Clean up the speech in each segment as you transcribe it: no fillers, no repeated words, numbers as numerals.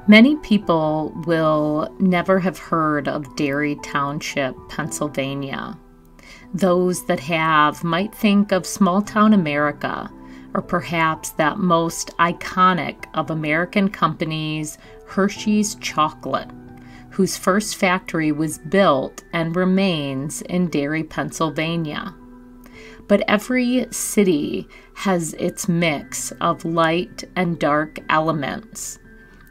Many people will never have heard of Derry Township, Pennsylvania. Those that have might think of small-town America, or perhaps that most iconic of American companies, Hershey's Chocolate, whose first factory was built and remains in Derry, Pennsylvania. But every city has its mix of light and dark elements.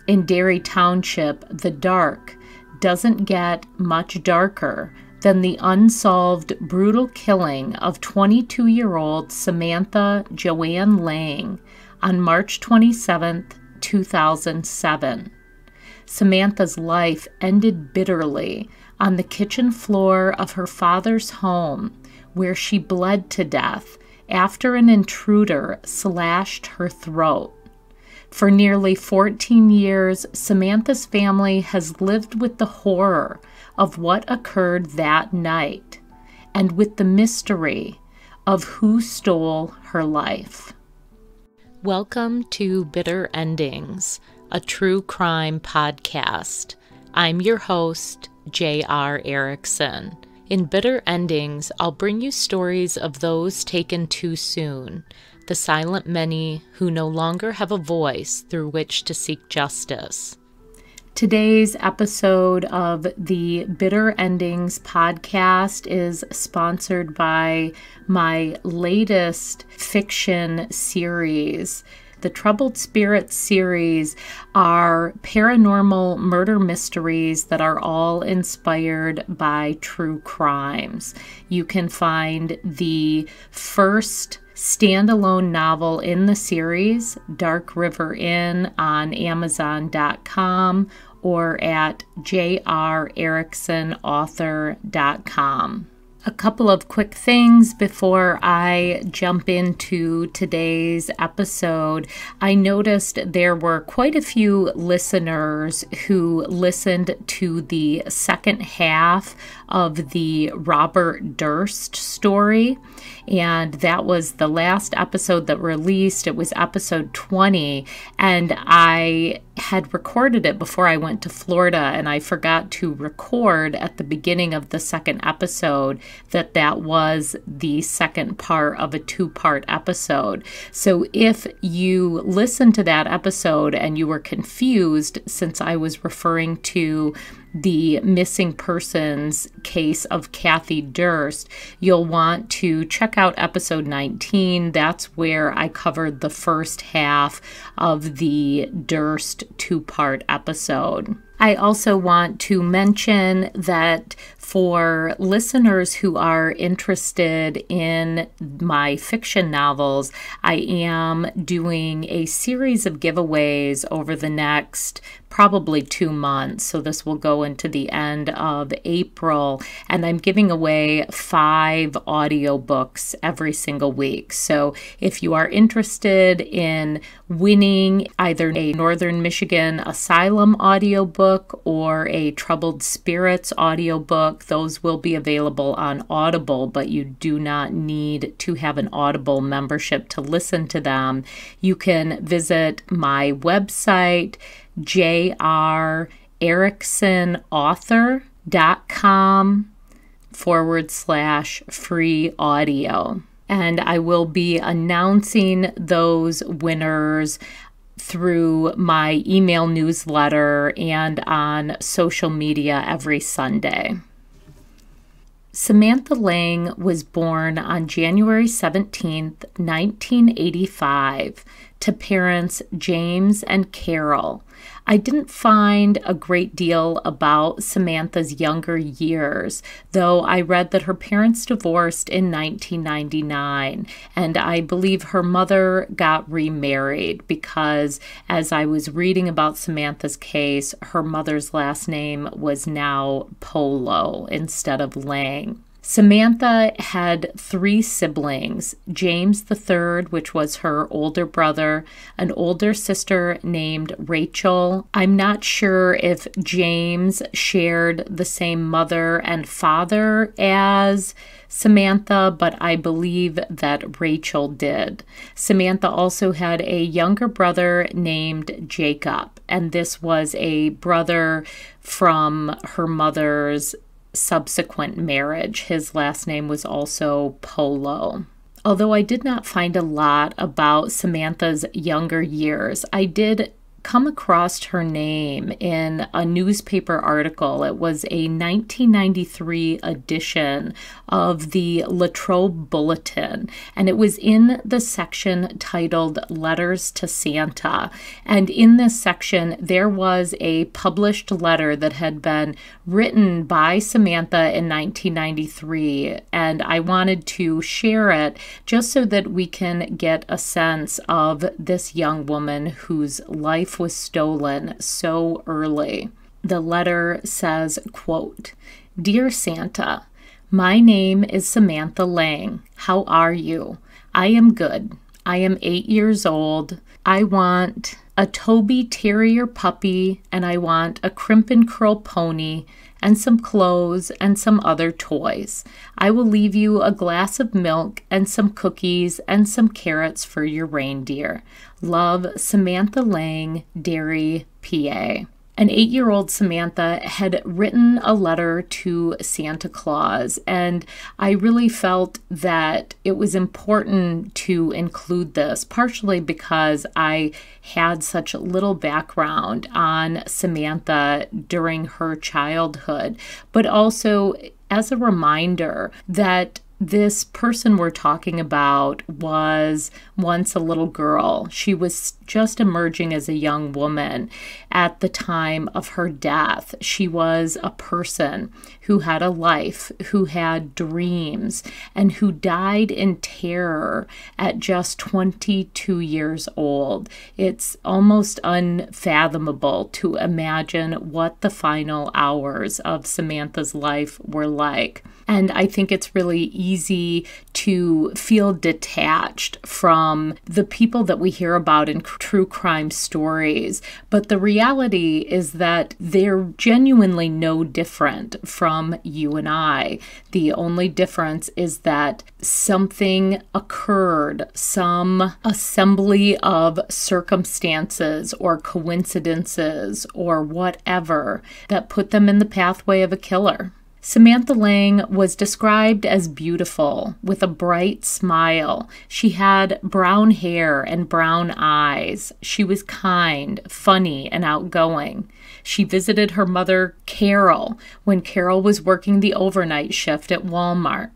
In Derry Township, the dark doesn't get much darker than the unsolved brutal killing of 22-year-old Samantha Joann Lang on March 27, 2007. Samantha's life ended bitterly on the kitchen floor of her father's home, where she bled to death after an intruder slashed her throat. For nearly 14 years, Samantha's family has lived with the horror of what occurred that night and with the mystery of who stole her life. Welcome to Bitter Endings, a true crime podcast. I'm your host, J.R. Erickson. In Bitter Endings, I'll bring you stories of those taken too soon, the silent many who no longer have a voice through which to seek justice. Today's episode of the Bitter Endings podcast is sponsored by my latest fiction series. The Troubled Spirits series are paranormal murder mysteries that are all inspired by true crimes. You can find the first standalone novel in the series, Dark River Inn, on Amazon.com or at jrericksonauthor.com. A couple of quick things before I jump into today's episode. I noticed there were quite a few listeners who listened to the second half of the Robert Durst story, and that was the last episode that released. It was episode 20, and I had recorded it before I went to Florida, and I forgot to record at the beginning of the second episode that was the second part of a two-part episode. So if you listened to that episode and you were confused, since I was referring to the missing persons case of Kathy Durst, you'll want to check out episode 19. That's where I covered the first half of the Durst two-part episode. I also want to mention that for listeners who are interested in my fiction novels, I am doing a series of giveaways over the next probably 2 months. So this will go into the end of April, and I'm giving away 5 audiobooks every single week. So if you are interested in winning either a Northern Michigan Asylum audiobook or a Troubled Spirits audiobook, those will be available on Audible, but you do not need to have an Audible membership to listen to them. You can visit my website, jrericksonauthor.com/free audio. And I will be announcing those winners through my email newsletter and on social media every Sunday. Samantha Lang was born on January 17, 1985, to parents James and Carol. I didn't find a great deal about Samantha's younger years, though I read that her parents divorced in 1999, and I believe her mother got remarried because, as I was reading about Samantha's case, her mother's last name was now Polo instead of Lang. Samantha had 3 siblings, James III, which was her older brother, an older sister named Rachel. I'm not sure if James shared the same mother and father as Samantha, but I believe that Rachel did. Samantha also had a younger brother named Jacob, and this was a brother from her mother's subsequent marriage. His last name was also Polo. Although I did not find a lot about Samantha's younger years, I did come across her name in a newspaper article. It was a 1993 edition of the Latrobe Bulletin, and it was in the section titled Letters to Santa. And in this section, there was a published letter that had been written by Samantha in 1993, and I wanted to share it just so that we can get a sense of this young woman whose life was stolen so early. The letter says, quote, "Dear Santa, my name is Samantha Lang. How are you? I am good. I am 8 years old. I want a Toby Terrier puppy, and I want a crimp and curl pony, and some clothes and some other toys. I will leave you a glass of milk and some cookies and some carrots for your reindeer. Love, Samantha Lang, Derry, PA." An 8-year-old Samantha had written a letter to Santa Claus, and I really felt that it was important to include this, partially because I had such little background on Samantha during her childhood, but also as a reminder that this person we're talking about was once a little girl. She was just emerging as a young woman at the time of her death. She was a person who had a life, who had dreams, and who died in terror at just 22 years old. It's almost unfathomable to imagine what the final hours of Samantha's life were like. And I think it's really easy to feel detached from the people that we hear about in true crime stories. But the reality is that they're genuinely no different from you and I. The only difference is that something occurred, some assembly of circumstances or coincidences or whatever that put them in the pathway of a killer. Samantha Lang was described as beautiful, with a bright smile. She had brown hair and brown eyes. She was kind, funny, and outgoing. She visited her mother, Carol, when Carol was working the overnight shift at Walmart.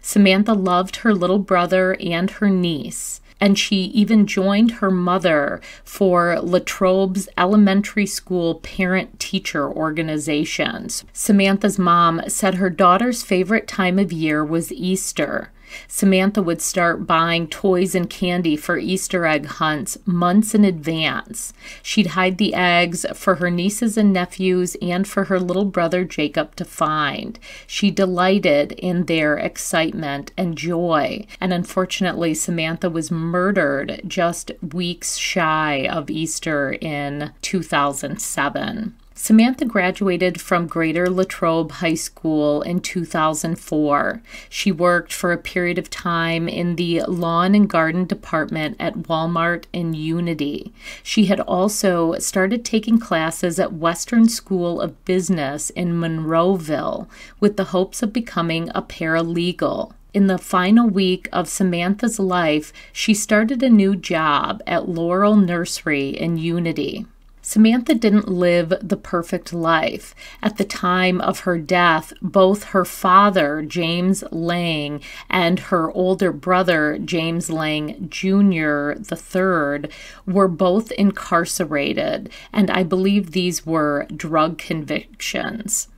Samantha loved her little brother and her niece, and she even joined her mother for Latrobe's elementary school parent-teacher organizations. Samantha's mom said her daughter's favorite time of year was Easter. Samantha would start buying toys and candy for Easter egg hunts months in advance. She'd hide the eggs for her nieces and nephews and for her little brother Jacob to find. She delighted in their excitement and joy. And unfortunately, Samantha was murdered just weeks shy of Easter in 2007. Samantha graduated from Greater Latrobe High School in 2004. She worked for a period of time in the lawn and garden department at Walmart in Unity. She had also started taking classes at Western School of Business in Monroeville with the hopes of becoming a paralegal. In the final week of Samantha's life, she started a new job at Laurel Nursery in Unity. Samantha didn't live the perfect life. At the time of her death, both her father, James Lang, and her older brother, James Lang Jr. III, were both incarcerated, and I believe these were drug convictions.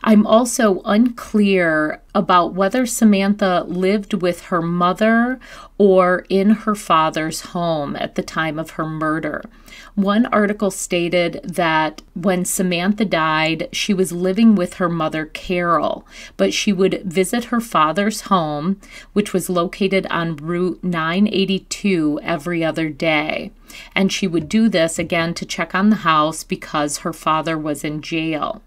I'm also unclear about whether Samantha lived with her mother or in her father's home at the time of her murder. One article stated that when Samantha died, she was living with her mother, Carol, but she would visit her father's home, which was located on Route 982, every other day. And she would do this again to check on the house because her father was in jail.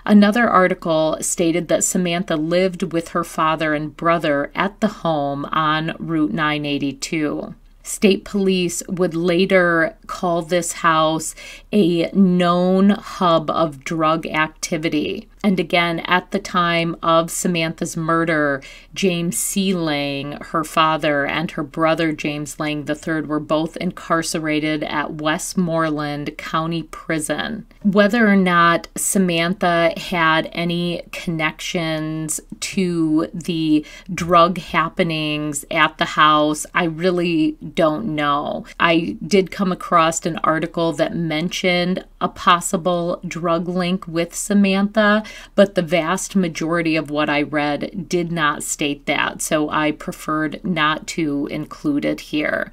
Another article stated that Samantha lived with her father and brother at the home on Route 982. State police would later call this house a known hub of drug activity. And again, at the time of Samantha's murder, James C. Lang, her father, and her brother James Lang III were both incarcerated at Westmoreland County Prison. Whether or not Samantha had any connections to the drug happenings at the house, I really don't know. I did come across an article that mentioned a possible drug link with Samantha, but the vast majority of what I read did not state that, so I preferred not to include it here.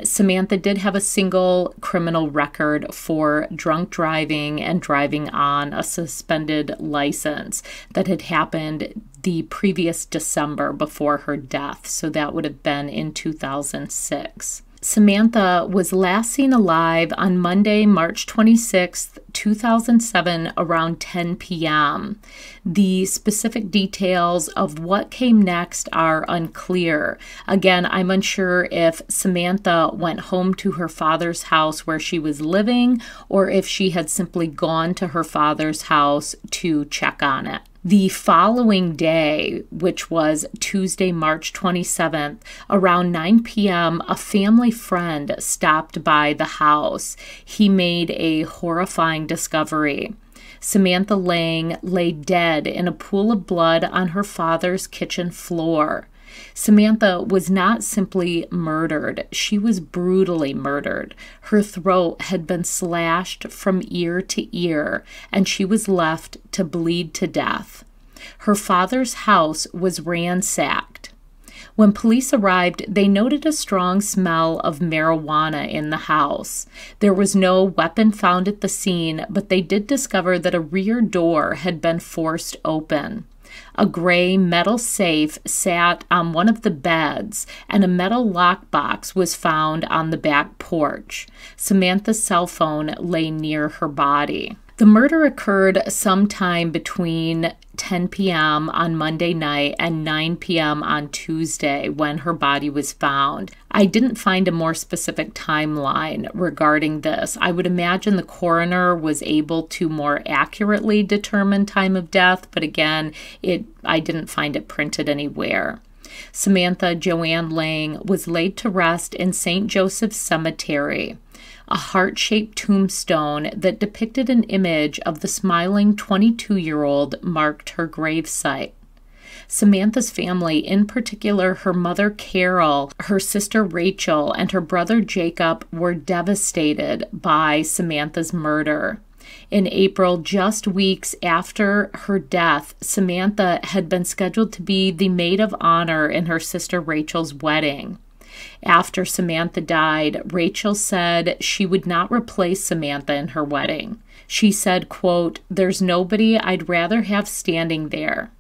Samantha did have a single criminal record for drunk driving and driving on a suspended license that had happened the previous December before her death, so that would have been in 2006. Samantha was last seen alive on Monday, March 26, 2007, around 10 p.m. The specific details of what came next are unclear. Again, I'm unsure if Samantha went home to her father's house where she was living or if she had simply gone to her father's house to check on it. The following day, which was Tuesday, March 27th, around 9 p.m., a family friend stopped by the house. He made a horrifying discovery. Samantha Lang lay dead in a pool of blood on her father's kitchen floor. Samantha was not simply murdered, she was brutally murdered. Her throat had been slashed from ear to ear, and she was left to bleed to death. Her father's house was ransacked. When police arrived, they noted a strong smell of marijuana in the house. There was no weapon found at the scene, but they did discover that a rear door had been forced open. A gray metal safe sat on one of the beds, and a metal lockbox was found on the back porch. Samantha's cell phone lay near her body. The murder occurred sometime between 10 p.m. on Monday night and 9 p.m. on Tuesday when her body was found. I didn't find a more specific timeline regarding this. I would imagine the coroner was able to more accurately determine time of death, but again, I didn't find it printed anywhere. Samantha Joann Lang was laid to rest in St. Joseph's Cemetery. A heart-shaped tombstone that depicted an image of the smiling 22-year-old marked her gravesite. Samantha's family, in particular her mother Carol, her sister Rachel, and her brother Jacob, were devastated by Samantha's murder. In April, just weeks after her death, Samantha had been scheduled to be the maid of honor in her sister Rachel's wedding. After Samantha died, Rachel said she would not replace Samantha in her wedding. She said, quote, "There's nobody I'd rather have standing there."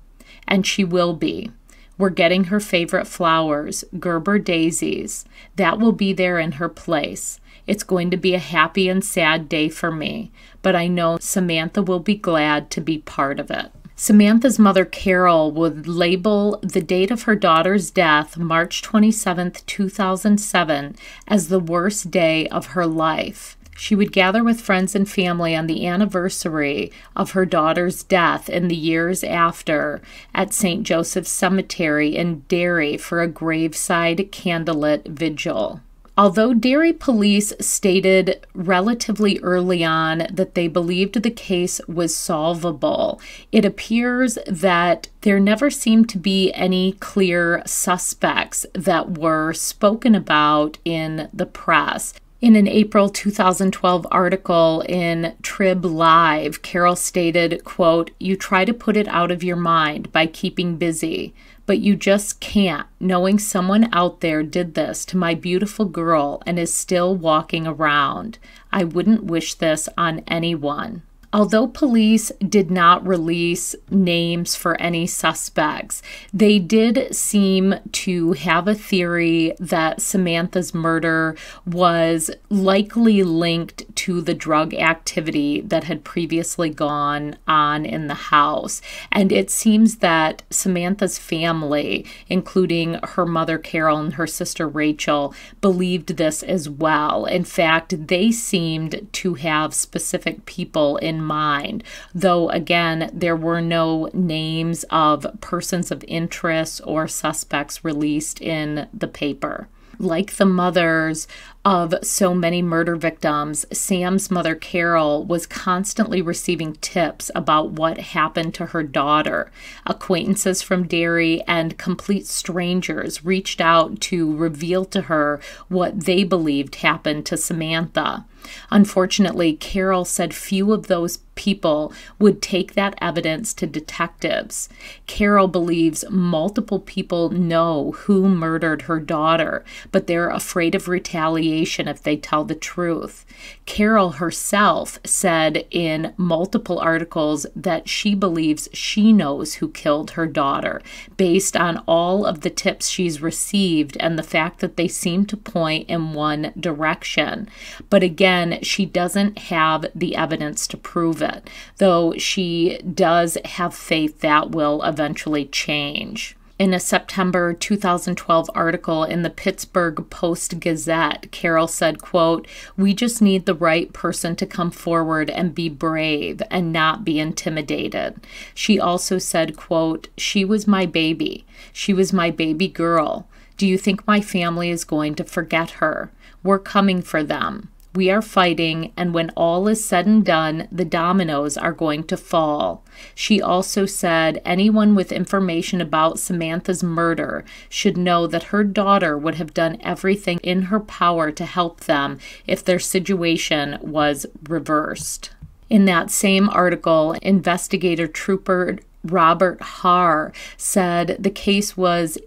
And she will be. We're getting her favorite flowers, Gerber daisies. That will be there in her place. It's going to be a happy and sad day for me, but I know Samantha will be glad to be part of it. Samantha's mother, Carol, would label the date of her daughter's death, March 27, 2007, as the worst day of her life. She would gather with friends and family on the anniversary of her daughter's death in the years after at St. Joseph's Cemetery in Derry for a graveside candlelit vigil. Although Derry police stated relatively early on that they believed the case was solvable, it appears that there never seemed to be any clear suspects that were spoken about in the press. In an April 2012 article in Trib Live, Carol stated, quote, "You try to put it out of your mind by keeping busy, but you just can't, knowing someone out there did this to my beautiful girl and is still walking around. I wouldn't wish this on anyone." Although police did not release names for any suspects, they did seem to have a theory that Samantha's murder was likely linked to the drug activity that had previously gone on in the house. And it seems that Samantha's family, including her mother Carol and her sister Rachel, believed this as well. In fact, they seemed to have specific people in mind, though again, there were no names of persons of interest or suspects released in the paper. Like the mothers of so many murder victims, Sam's mother, Carol, was constantly receiving tips about what happened to her daughter. Acquaintances from Derry and complete strangers reached out to reveal to her what they believed happened to Samantha. Unfortunately, Carol said few of those people would take that evidence to detectives. Carol believes multiple people know who murdered her daughter, but they're afraid of retaliation if they tell the truth. Carol herself said in multiple articles that she believes she knows who killed her daughter, based on all of the tips she's received and the fact that they seem to point in one direction. But again, she doesn't have the evidence to prove it, though she does have faith that will eventually change. In a September 2012 article in the Pittsburgh Post-Gazette, Carol said, quote, "We just need the right person to come forward and be brave and not be intimidated." She also said, quote, "She was my baby. She was my baby girl. Do you think my family is going to forget her? We're coming for them. We are fighting, and when all is said and done, the dominoes are going to fall." She also said anyone with information about Samantha's murder should know that her daughter would have done everything in her power to help them if their situation was reversed. In that same article, investigator trooper Robert Haar said the case was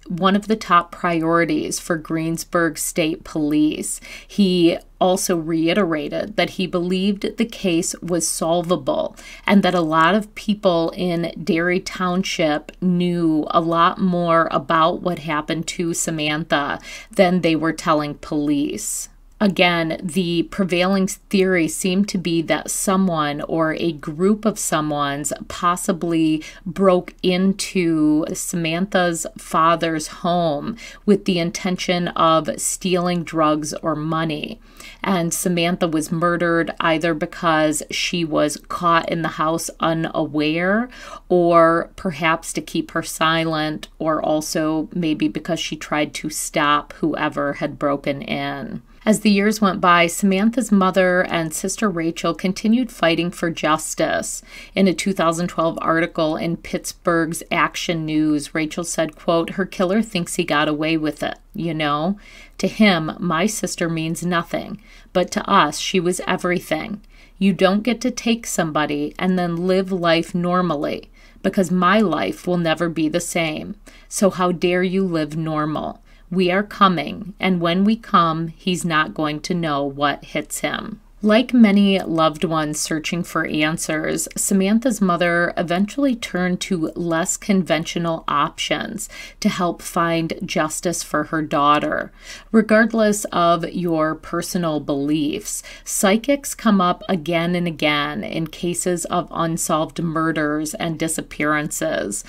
one of the top priorities for Greensburg State Police. He also reiterated that he believed the case was solvable and that a lot of people in Derry Township knew a lot more about what happened to Samantha than they were telling police. Again, the prevailing theory seemed to be that someone or a group of someone's possibly broke into Samantha's father's home with the intention of stealing drugs or money. And Samantha was murdered either because she was caught in the house unaware, or perhaps to keep her silent, or also maybe because she tried to stop whoever had broken in. As the years went by, Samantha's mother and sister Rachel continued fighting for justice. In a 2012 article in Pittsburgh's Action News, Rachel said, quote, "Her killer thinks he got away with it, you know? To him, my sister means nothing, but to us, she was everything. You don't get to take somebody and then live life normally, because my life will never be the same. So how dare you live normal? We are coming, and when we come, he's not going to know what hits him." Like many loved ones searching for answers, Samantha's mother eventually turned to less conventional options to help find justice for her daughter. Regardless of your personal beliefs, psychics come up again and again in cases of unsolved murders and disappearances.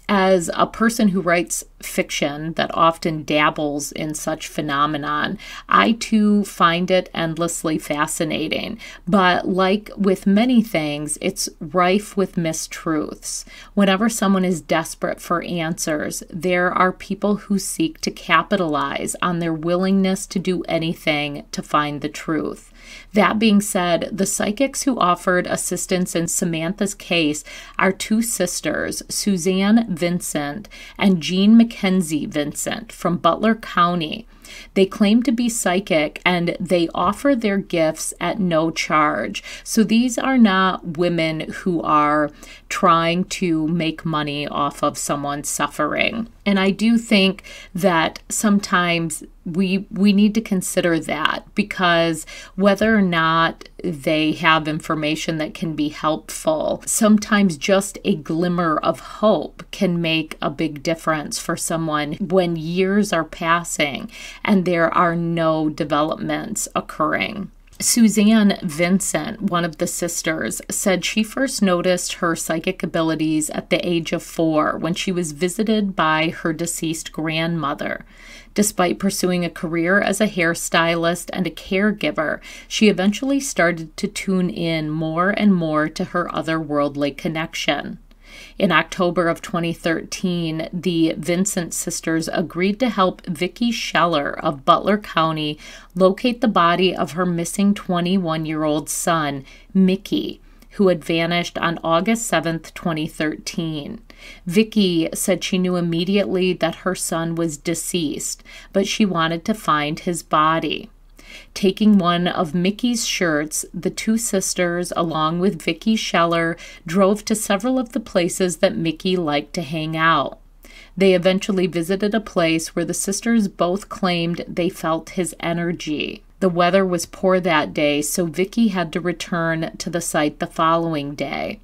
As a person who writes fiction that often dabbles in such phenomenon, I too find it endlessly fascinating. But like with many things, it's rife with mistruths. Whenever someone is desperate for answers, there are people who seek to capitalize on their willingness to do anything to find the truth. That being said, the psychics who offered assistance in Samantha's case are two sisters, Suzanne Vincent and Jean Mackenzie Vincent from Butler County. They claim to be psychic, and they offer their gifts at no charge. So these are not women who are trying to make money off of someone's suffering. And I do think that sometimes we need to consider that, because whether or not they have information that can be helpful, sometimes just a glimmer of hope can make a big difference for someone when years are passing and there are no developments occurring. Suzanne Vincent, one of the sisters, said she first noticed her psychic abilities at the age of 4 when she was visited by her deceased grandmother. Despite pursuing a career as a hairstylist and a caregiver, she eventually started to tune in more and more to her otherworldly connection. In October of 2013, the Vincent sisters agreed to help Vicki Scheller of Butler County locate the body of her missing 21-year-old son, Mickey, who had vanished on August 7th, 2013. Vicki said she knew immediately that her son was deceased, but she wanted to find his body. Taking one of Mickey's shirts, the two sisters, along with Vicki Scheller, drove to several of the places that Mickey liked to hang out. They eventually visited a place where the sisters both claimed they felt his energy. The weather was poor that day, so Vicki had to return to the site the following day.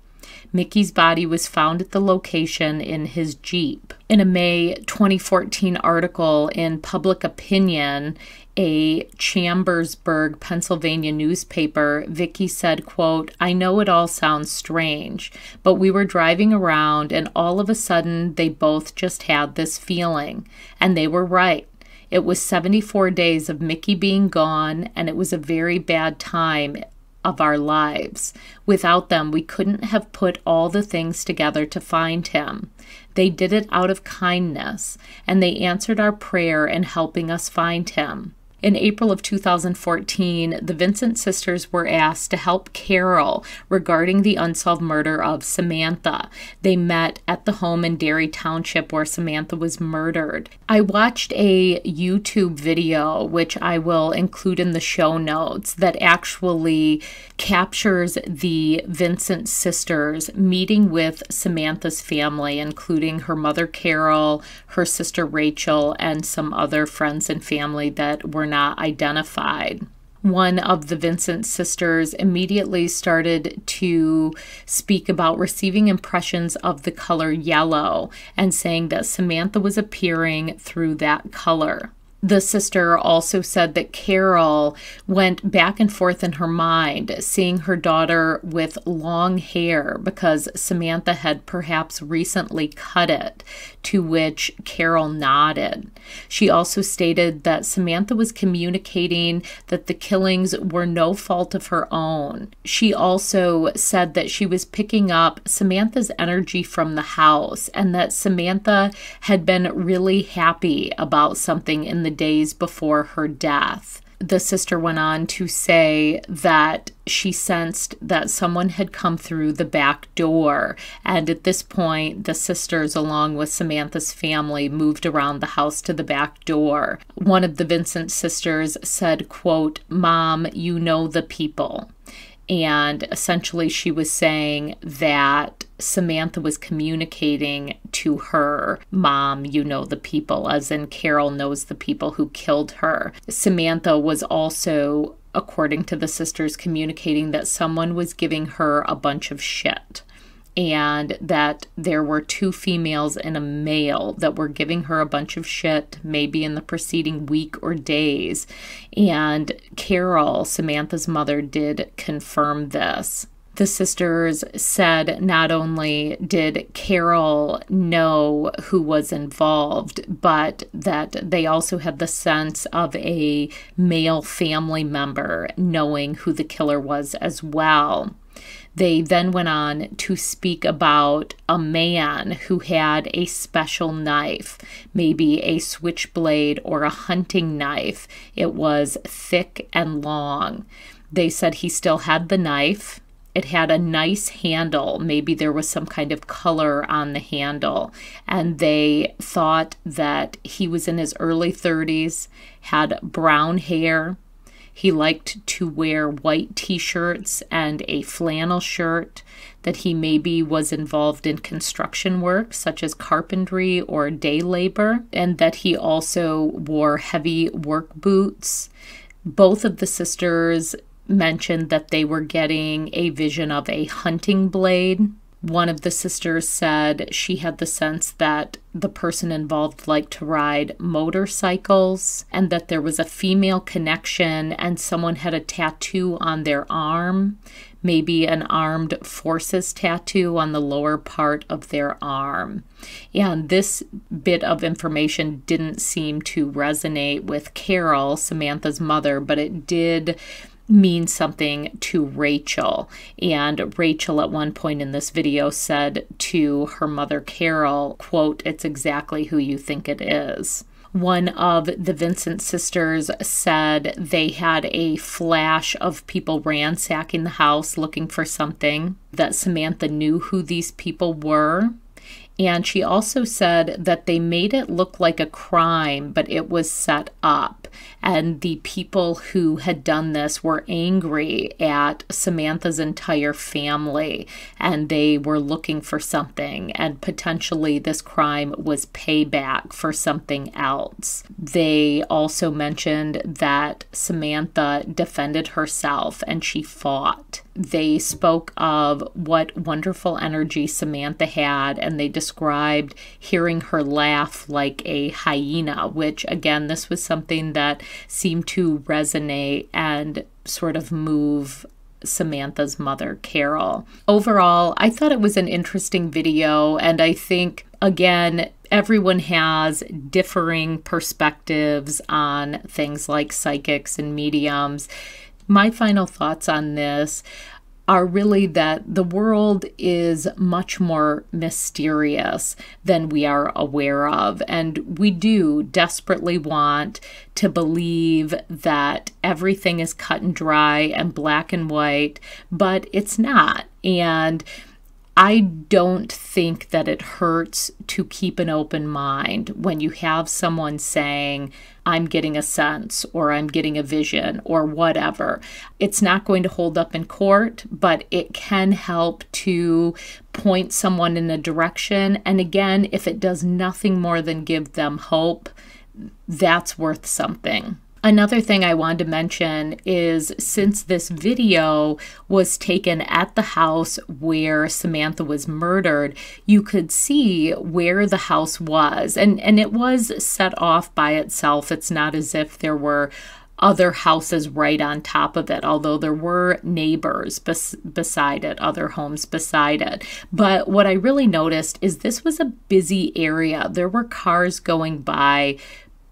Mickey's body was found at the location in his Jeep. In a May 2014 article in Public Opinion, a Chambersburg, Pennsylvania newspaper, Vicki said, quote, "I know it all sounds strange, but we were driving around and all of a sudden they both just had this feeling. And they were right. It was 74 days of Mickey being gone, and it was a very bad time of our lives. Without them, we couldn't have put all the things together to find him. They did it out of kindness, and they answered our prayer in helping us find him." In April of 2014, the Vincent sisters were asked to help Carol regarding the unsolved murder of Samantha. They met at the home in Derry Township where Samantha was murdered. I watched a YouTube video, which I will include in the show notes, that actually captures the Vincent sisters meeting with Samantha's family, including her mother Carol, her sister Rachel, and some other friends and family that were not identified. One of the Vincent sisters immediately started to speak about receiving impressions of the color yellow and saying that Samantha was appearing through that color. The sister also said that Carol went back and forth in her mind, seeing her daughter with long hair because Samantha had perhaps recently cut it, to which Carol nodded. She also stated that Samantha was communicating that the killings were no fault of her own. She also said that she was picking up Samantha's energy from the house and that Samantha had been really happy about something in the days before her death. The sister went on to say that she sensed that someone had come through the back door, and at this point, the sisters, along with Samantha's family, moved around the house to the back door. One of the Vincent sisters said, quote, "Mom, you know the people." And essentially she was saying that Samantha was communicating to her, "Mom, you know the people," as in Carol knows the people who killed her. Samantha was also, according to the sisters, communicating that someone was giving her a bunch of shit, and that there were 2 females and a male that were giving her a bunch of shit, maybe in the preceding week or days. And Carol, Samantha's mother, did confirm this. The sisters said not only did Carol know who was involved, but that they also had the sense of a male family member knowing who the killer was as well. They then went on to speak about a man who had a special knife, maybe a switchblade or a hunting knife. It was thick and long. They said he still had the knife. It had a nice handle. Maybe there was some kind of color on the handle. And they thought that he was in his early 30s, had brown hair. He liked to wear white t-shirts and a flannel shirt, that he maybe was involved in construction work, such as carpentry or day labor, and that he also wore heavy work boots. Both of the sisters mentioned that they were getting a vision of a hunting blade. One of the sisters said she had the sense that the person involved liked to ride motorcycles, and that there was a female connection and someone had a tattoo on their arm, maybe an armed forces tattoo on the lower part of their arm. And this bit of information didn't seem to resonate with Carol, Samantha's mother, but it did mean something to Rachel. And Rachel at one point in this video said to her mother Carol, quote, "It's exactly who you think it is." One of the Vincent sisters said they had a flash of people ransacking the house looking for something, that Samantha knew who these people were. And she also said that they made it look like a crime, but it was set up. And the people who had done this were angry at Samantha's entire family, and they were looking for something. And potentially this crime was payback for something else. They also mentioned that Samantha defended herself and she fought. They spoke of what wonderful energy Samantha had, and they described hearing her laugh like a hyena, which, again, this was something that seemed to resonate and sort of move Samantha's mother, Carol. Overall, I thought it was an interesting video, and I think, again, everyone has differing perspectives on things like psychics and mediums. My final thoughts on this are really that the world is much more mysterious than we are aware of. And we do desperately want to believe that everything is cut and dry and black and white, but it's not. And I don't think that it hurts to keep an open mind when you have someone saying, I'm getting a sense, or I'm getting a vision, or whatever. It's not going to hold up in court, but it can help to point someone in a direction. And again, if it does nothing more than give them hope, that's worth something. Another thing I wanted to mention is, since this video was taken at the house where Samantha was murdered, you could see where the house was. And it was set off by itself. It's not as if there were other houses right on top of it, although there were neighbors beside it, other homes beside it. But what I really noticed is this was a busy area. There were cars going by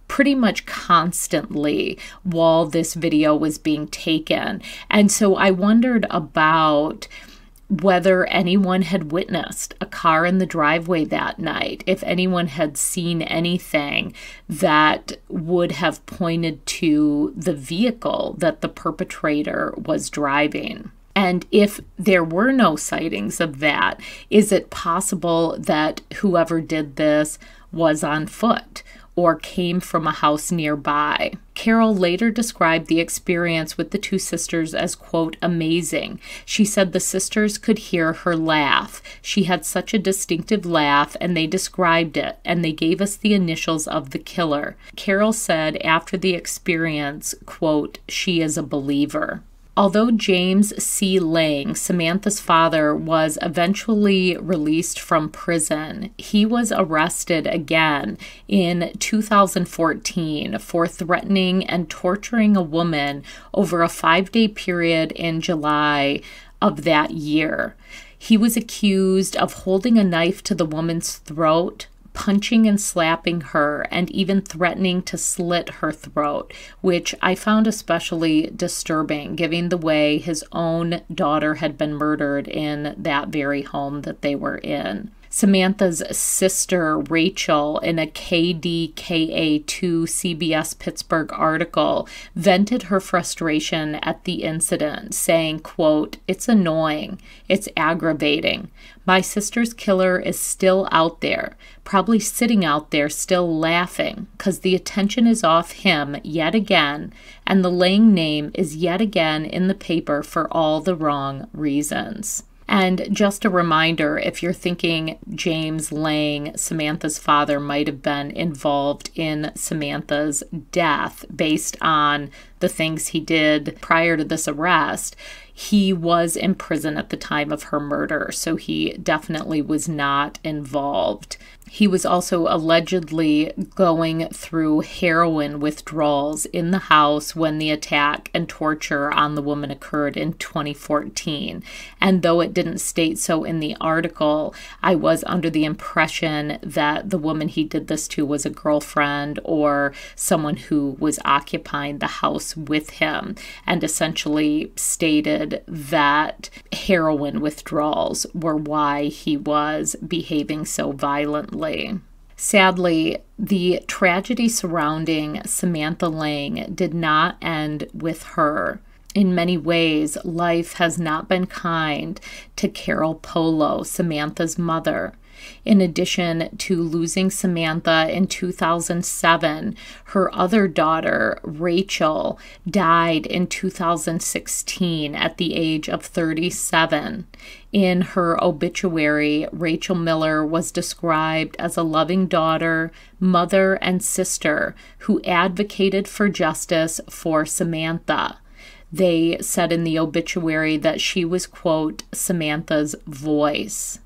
pretty much constantly while this video was being taken. And so I wondered about whether anyone had witnessed a car in the driveway that night, if anyone had seen anything that would have pointed to the vehicle that the perpetrator was driving. And if there were no sightings of that, is it possible that whoever did this was on foot or came from a house nearby? Carol later described the experience with the two sisters as, quote, amazing. She said the sisters could hear her laugh. She had such a distinctive laugh, and they described it, and they gave us the initials of the killer. Carol said after the experience, quote, she is a believer. Although James C. Lang, Samantha's father, was eventually released from prison, he was arrested again in 2014 for threatening and torturing a woman over a 5-day period in July of that year. He was accused of holding a knife to the woman's throat, punching and slapping her, and even threatening to slit her throat, which I found especially disturbing, given the way his own daughter had been murdered in that very home that they were in. Samantha's sister, Rachel, in a KDKA2 CBS Pittsburgh article, vented her frustration at the incident, saying, quote, "It's annoying. It's aggravating. My sister's killer is still out there, probably sitting out there still laughing, because the attention is off him yet again, and the Lang name is yet again in the paper for all the wrong reasons." And just a reminder, if you're thinking James Lang, Samantha's father, might have been involved in Samantha's death based on the things he did prior to this arrest, he was in prison at the time of her murder, so he definitely was not involved. He was also allegedly going through heroin withdrawals in the house when the attack and torture on the woman occurred in 2014. And though it didn't state so in the article, I was under the impression that the woman he did this to was a girlfriend or someone who was occupying the house with him, and essentially stated that heroin withdrawals were why he was behaving so violently. Sadly, the tragedy surrounding Samantha Lang did not end with her. In many ways, life has not been kind to Carol Polo, Samantha's mother. In addition to losing Samantha in 2007, her other daughter, Rachel, died in 2016 at the age of 37. In her obituary, Rachel Miller was described as a loving daughter, mother, and sister who advocated for justice for Samantha. They said in the obituary that she was, quote, Samantha's voice.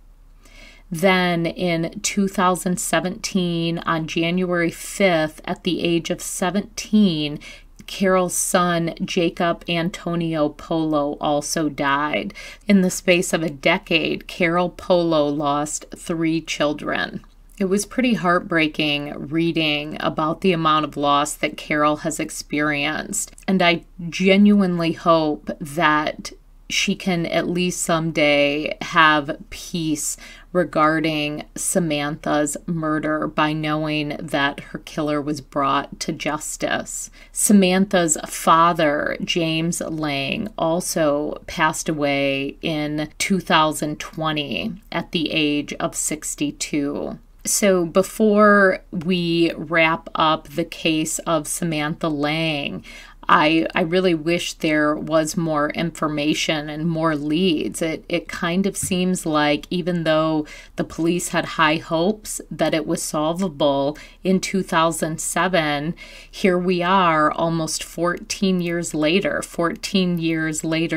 Then in 2017, on January 5th, at the age of 17, Carol's son, Jacob Antonio Polo, also died. In the space of a decade, Carol Polo lost 3 children. It was pretty heartbreaking reading about the amount of loss that Carol has experienced, and I genuinely hope that she can at least someday have peace regarding Samantha's murder by knowing that her killer was brought to justice. Samantha's father, James Lang, also passed away in 2020 at the age of 62. So before we wrap up the case of Samantha Lang, I really wish there was more information and more leads. It kind of seems like even though the police had high hopes that it was solvable in 2007, here we are almost 14 years later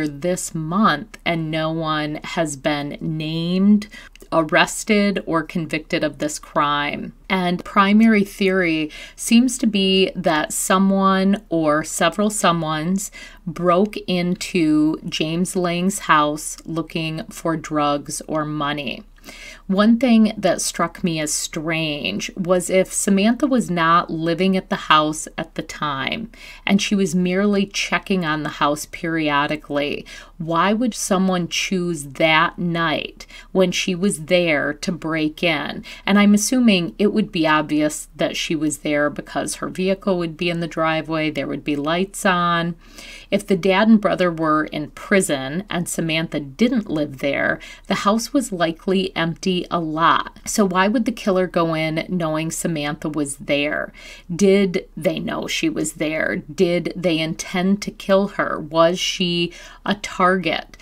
this month, and no one has been named, arrested, or convicted of this crime. And primary theory seems to be that someone or several someones broke into James Lang's house looking for drugs or money. One thing that struck me as strange was if Samantha was not living at the house at the time and she was merely checking on the house periodically, why would someone choose that night when she was there to break in? And I'm assuming it would be obvious that she was there because her vehicle would be in the driveway, there would be lights on. If the dad and brother were in prison and Samantha didn't live there, the house was likely empty a lot. So why would the killer go in knowing Samantha was there? Did they know she was there? Did they intend to kill her? Was she a target?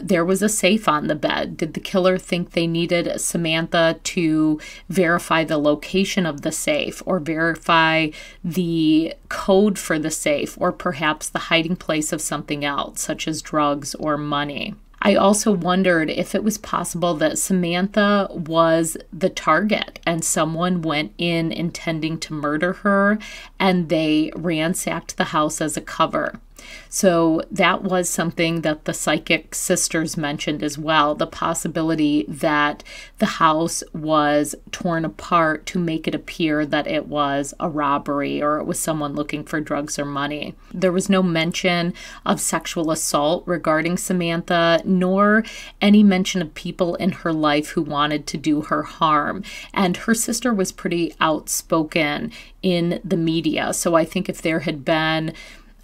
There was a safe on the bed. Did the killer think they needed Samantha to verify the location of the safe or verify the code for the safe, or perhaps the hiding place of something else, such as drugs or money? I also wondered if it was possible that Samantha was the target and someone went in intending to murder her and they ransacked the house as a cover. So that was something that the psychic sisters mentioned as well, the possibility that the house was torn apart to make it appear that it was a robbery or it was someone looking for drugs or money. There was no mention of sexual assault regarding Samantha, nor any mention of people in her life who wanted to do her harm. And her sister was pretty outspoken in the media. So I think if there had been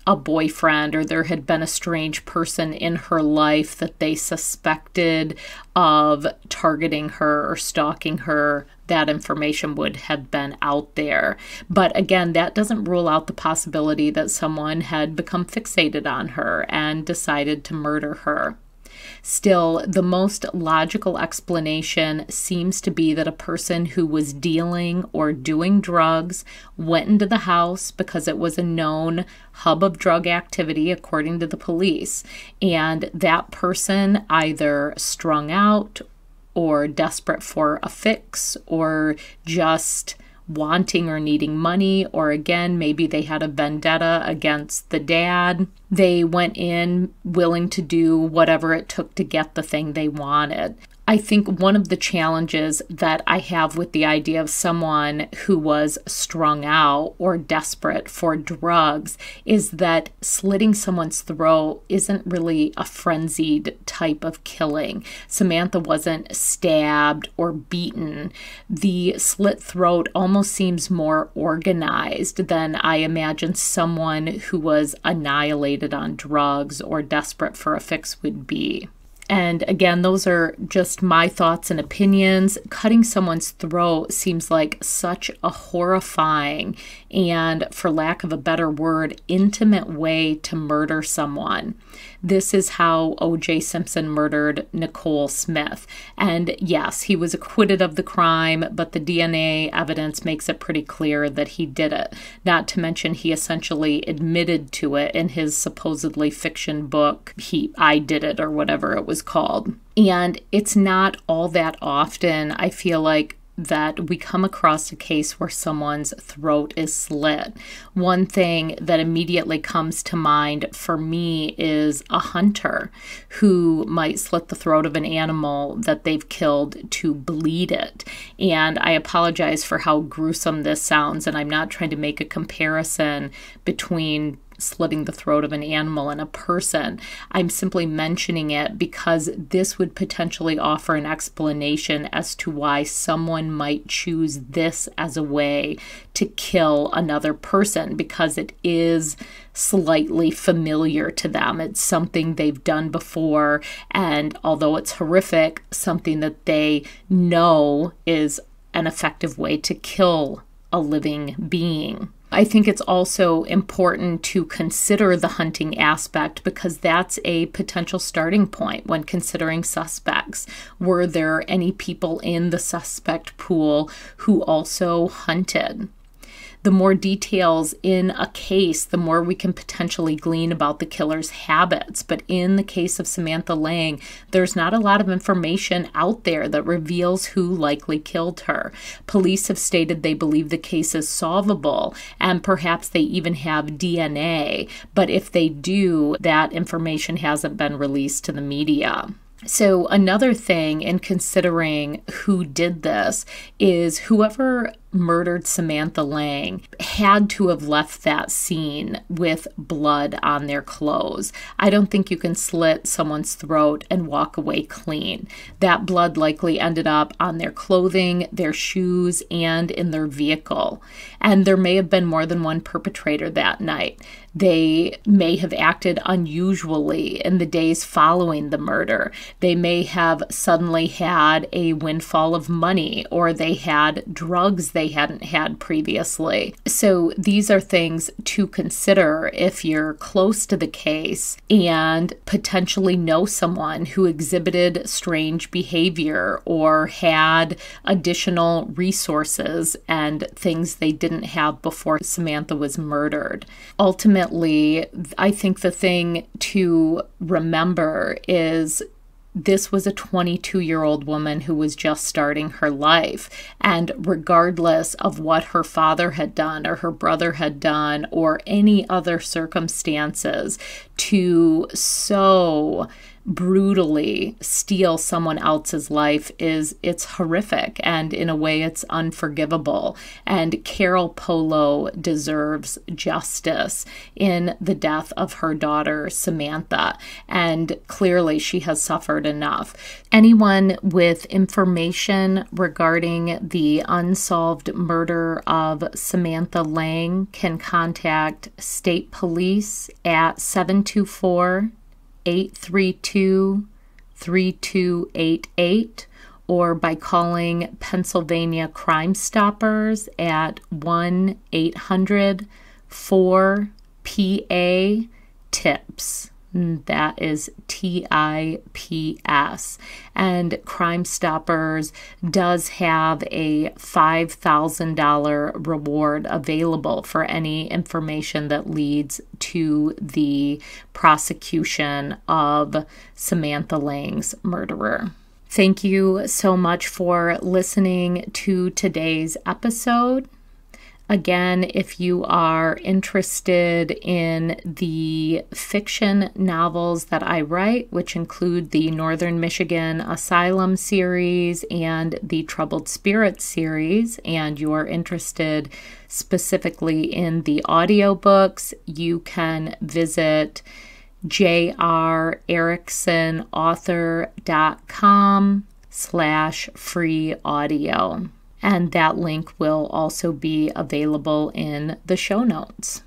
a boyfriend or there had been a strange person in her life that they suspected of targeting her or stalking her, that information would have been out there. But again, that doesn't rule out the possibility that someone had become fixated on her and decided to murder her. Still, the most logical explanation seems to be that a person who was dealing or doing drugs went into the house because it was a known hub of drug activity, according to the police, and that person either strung out or desperate for a fix or just wanting or needing money, or again, maybe they had a vendetta against the dad. They went in willing to do whatever it took to get the thing they wanted. I think one of the challenges that I have with the idea of someone who was strung out or desperate for drugs is that slitting someone's throat isn't really a frenzied type of killing. Samantha wasn't stabbed or beaten. The slit throat almost seems more organized than I imagine someone who was annihilated on drugs or desperate for a fix would be. And again, those are just my thoughts and opinions. Cutting someone's throat seems like such a horrifying and, for lack of a better word, intimate way to murder someone. This is how O.J. Simpson murdered Nicole Smith. And yes, he was acquitted of the crime, but the DNA evidence makes it pretty clear that he did it. Not to mention he essentially admitted to it in his supposedly fiction book, I Did It, or whatever it was called. And it's not all that often, I feel like, that we come across a case where someone's throat is slit. One thing that immediately comes to mind for me is a hunter who might slit the throat of an animal that they've killed to bleed it. And I apologize for how gruesome this sounds, and I'm not trying to make a comparison between slitting the throat of an animal and a person. I'm simply mentioning it because this would potentially offer an explanation as to why someone might choose this as a way to kill another person, because it is slightly familiar to them. It's something they've done before, and although it's horrific, something that they know is an effective way to kill a living being. I think it's also important to consider the hunting aspect because that's a potential starting point when considering suspects. Were there any people in the suspect pool who also hunted? The more details in a case, the more we can potentially glean about the killer's habits. But in the case of Samantha Lang, there's not a lot of information out there that reveals who likely killed her. Police have stated they believe the case is solvable, and perhaps they even have DNA. But if they do, that information hasn't been released to the media. So another thing in considering who did this is whoever murdered Samantha Lang had to have left that scene with blood on their clothes. I don't think you can slit someone's throat and walk away clean. That blood likely ended up on their clothing, their shoes, and in their vehicle. And there may have been more than one perpetrator that night. They may have acted unusually in the days following the murder. They may have suddenly had a windfall of money, or they had drugs they hadn't had previously. So these are things to consider if you're close to the case and potentially know someone who exhibited strange behavior or had additional resources and things they didn't have before Samantha was murdered. Ultimately, I think the thing to remember is this was a 22-year-old woman who was just starting her life. And regardless of what her father had done or her brother had done or any other circumstances, to so brutally steal someone else's life it's horrific, and in a way it's unforgivable. And Carol Polo deserves justice in the death of her daughter Samantha, and clearly she has suffered enough. Anyone with information regarding the unsolved murder of Samantha Lang can contact state police at 724-832-3288 or by calling Pennsylvania Crime Stoppers at 1-800-4PA-TIPS. That is TIPS. And Crime Stoppers does have a $5,000 reward available for any information that leads to the prosecution of Samantha Lang's murderer. Thank you so much for listening to today's episode. Again, if you are interested in the fiction novels that I write, which include the Northern Michigan Asylum series and the Troubled Spirits series, and you are interested specifically in the audiobooks, you can visit jrericksonauthor.com/free audio. And that link will also be available in the show notes.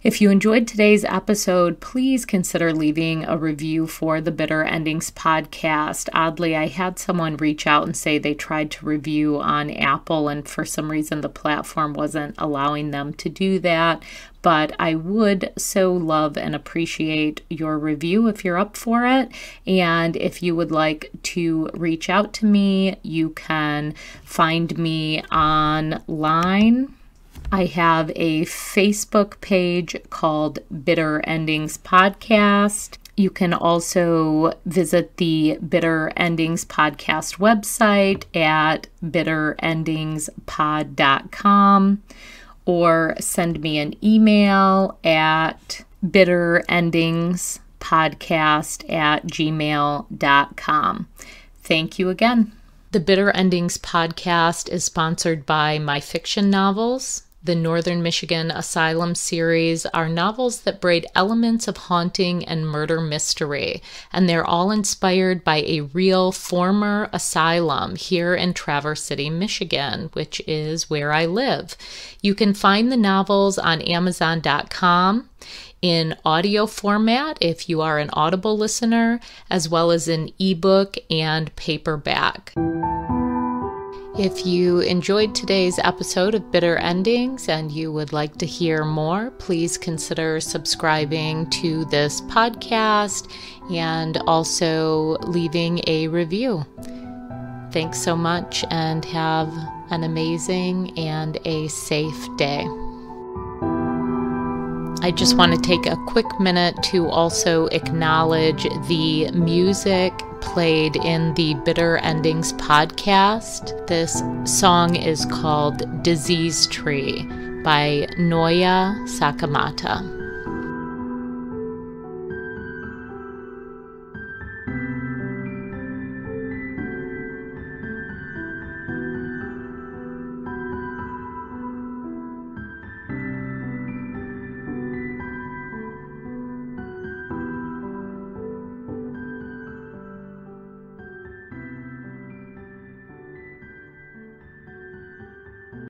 If you enjoyed today's episode, please consider leaving a review for the Bitter Endings podcast. Oddly, I had someone reach out and say they tried to review on Apple, and for some reason the platform wasn't allowing them to do that. But I would so love and appreciate your review if you're up for it. And if you would like to reach out to me, you can find me online. I have a Facebook page called Bitter Endings Podcast. You can also visit the Bitter Endings Podcast website at bitterendingspod.com or send me an email at bitterendingspodcast@gmail.com. Thank you again. The Bitter Endings Podcast is sponsored by My Fiction Novels. The Northern Michigan Asylum series are novels that braid elements of haunting and murder mystery, and they're all inspired by a real former asylum here in Traverse City, Michigan, which is where I live. You can find the novels on Amazon.com in audio format if you are an Audible listener, as well as in ebook and paperback. If you enjoyed today's episode of Bitter Endings and you would like to hear more, please consider subscribing to this podcast and also leaving a review. Thanks so much and have an amazing and a safe day. I just want to take a quick minute to also acknowledge the music played in the Bitter Endings podcast. This song is called Disease Tree by Noya Sakamata.